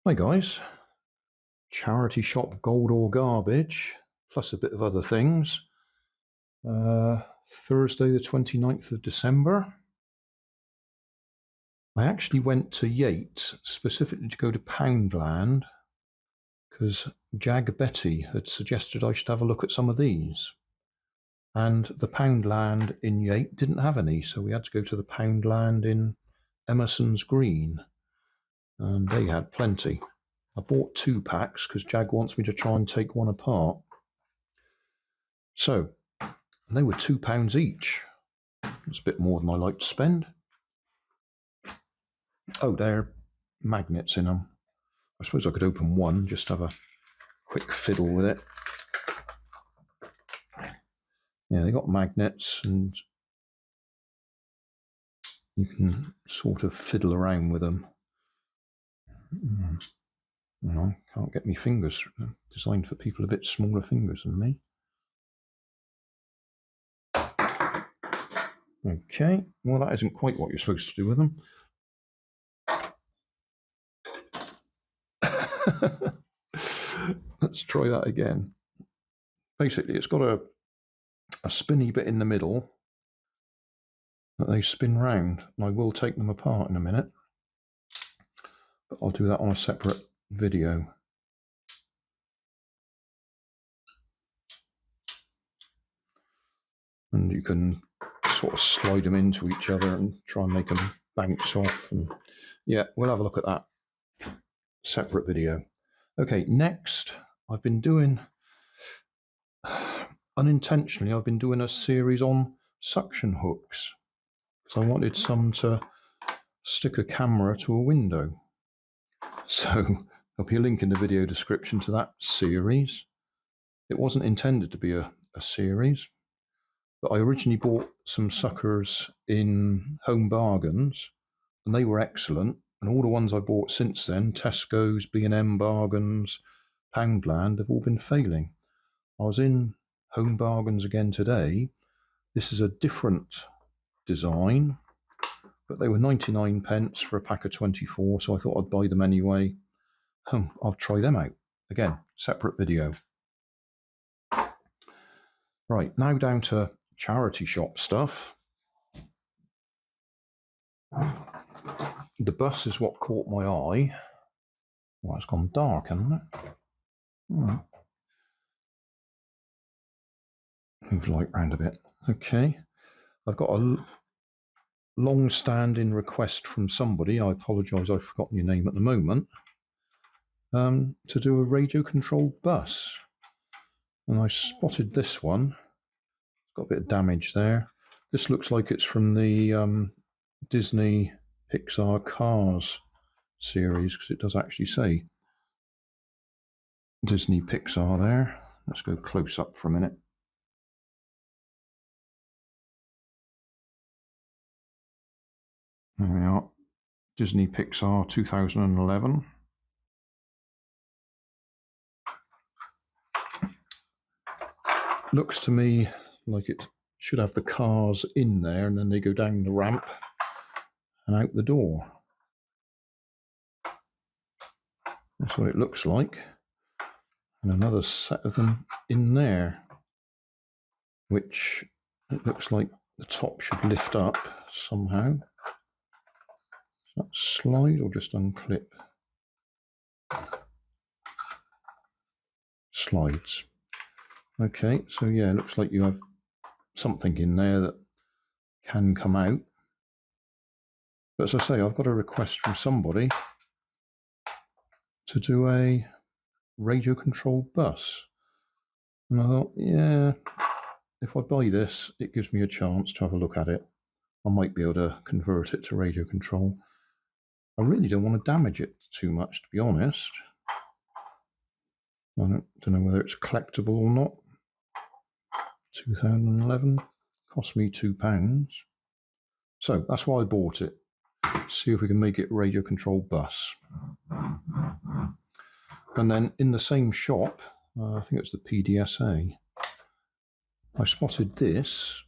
Hi guys, charity shop gold or garbage, plus a bit of other things. Thursday the 29th of December. I actually went to Yate specifically to go to Poundland because Jag Betty had suggested I should have a look at some of these. And the Poundland in Yate didn't have any, so we had to go to the Poundland in Emersons Green, and they had plenty. I bought 2 packs because Jag wants me to try and take one apart. So they were £2 each. It's a bit more than I like to spend. Oh, there are magnets in them. I suppose I could open one, just have a quick fiddle with it. Yeah, they got magnets and you can sort of fiddle around with them. No, can't get me fingers. Designed for people a bit smaller fingers than me. Okay, well that isn't quite what you're supposed to do with them. Let's try that again. Basically, it's got a spinny bit in the middle that they spin round, and I will take them apart in a minute, but I'll do that on a separate video. And you can sort of slide them into each other and try and make them bounce off. And yeah, we'll have a look at that. Separate video. Okay, next, I've been doing, unintentionally, I've been doing a series on suction hooks because I wanted some to stick a camera to a window. So there'll be a link in the video description to that series. It wasn't intended to be a series, but I originally bought some suckers in Home Bargains, and they were excellent. And all the ones I bought since then, Tesco's, B&M Bargains, Poundland, have all been failing. I was in Home Bargains again today. This is a different design, but they were 99p for a pack of 24, so I thought I'd buy them anyway. I'll try them out. Again, separate video. Right, now down to charity shop stuff. The bus is what caught my eye. Well, it's gone dark, hasn't it? Move light round a bit. Okay. I've got a long-standing request from somebody. I apologise, I've forgotten your name at the moment. To do a radio-controlled bus. And I spotted this one. It's got a bit of damage there. This looks like it's from the Disney Pixar Cars series, because it does actually say Disney Pixar there. Let's go close up for a minute. There we are. Disney Pixar 2011. Looks to me like it should have the cars in there and then they go down the ramp and out the door. That's what it looks like. And another set of them in there, which it looks like the top should lift up somehow. Does that slide or just unclip? Slides. Okay, so yeah, it looks like you have something in there that can come out. But as I say, I've got a request from somebody to do a radio-controlled bus. And I thought, yeah, if I buy this, it gives me a chance to have a look at it. I might be able to convert it to radio control. I really don't want to damage it too much, to be honest. I don't know whether it's collectible or not. 2011, cost me £2. So that's why I bought it. See if we can make it radio controlled bus. And then in the same shop, I think it's the PDSA, I spotted this.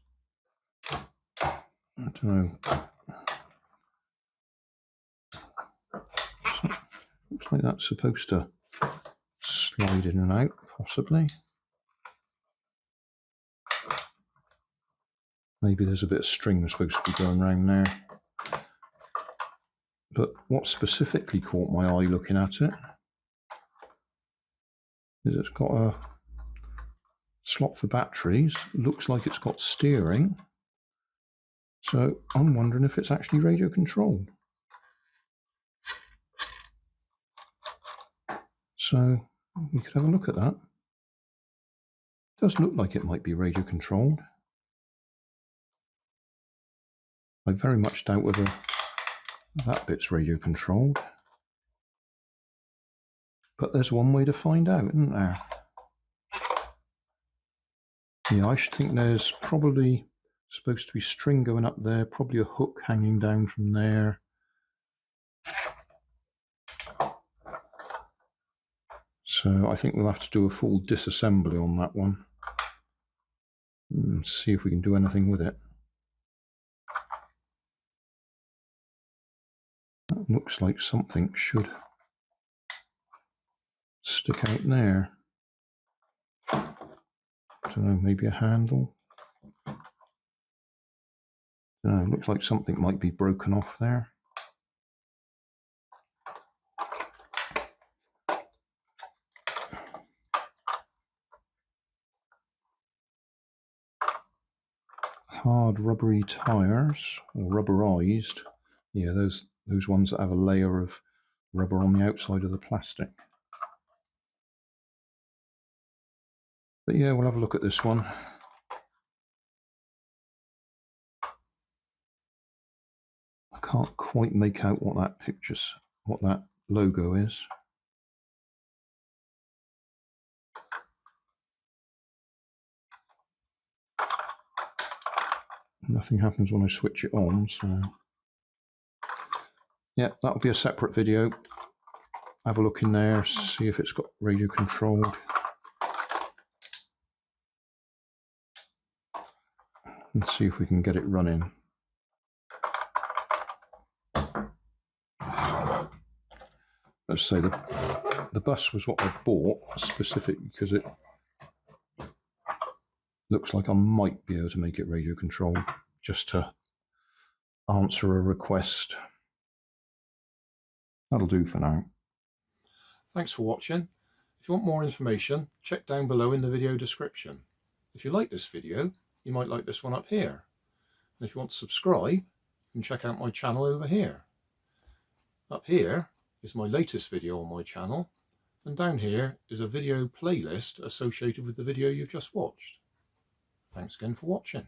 I don't know. Looks like that's supposed to slide in and out, possibly. Maybe there's a bit of string supposed to be going around there. But what specifically caught my eye looking at it is it's got a slot for batteries. Looks like it's got steering. So I'm wondering if it's actually radio controlled. So we could have a look at that. It does look like it might be radio controlled. I very much doubt whether that bit's radio controlled. But there's one way to find out, isn't there? Yeah, I should think there's probably supposed to be string going up there, probably a hook hanging down from there. So I think we'll have to do a full disassembly on that one and see if we can do anything with it. That looks like something should stick out there. I don't know, maybe a handle. It looks like something might be broken off there. Hard rubbery tires, or rubberized. Yeah, those ones that have a layer of rubber on the outside of the plastic. But yeah, we'll have a look at this one. I can't quite make out what that logo is. Nothing happens when I switch it on, so yeah, that'll be a separate video. Have a look in there, see if it's got radio controlled. And see if we can get it running. Let's say the bus was what I bought specifically because it looks like I might be able to make it radio controlled just to answer a request. That'll do for now. Thanks for watching. If you want more information, check down below in the video description. If you like this video, you might like this one up here. And if you want to subscribe, you can check out my channel over here. Up here is my latest video on my channel, and down here is a video playlist associated with the video you've just watched. Thanks again for watching.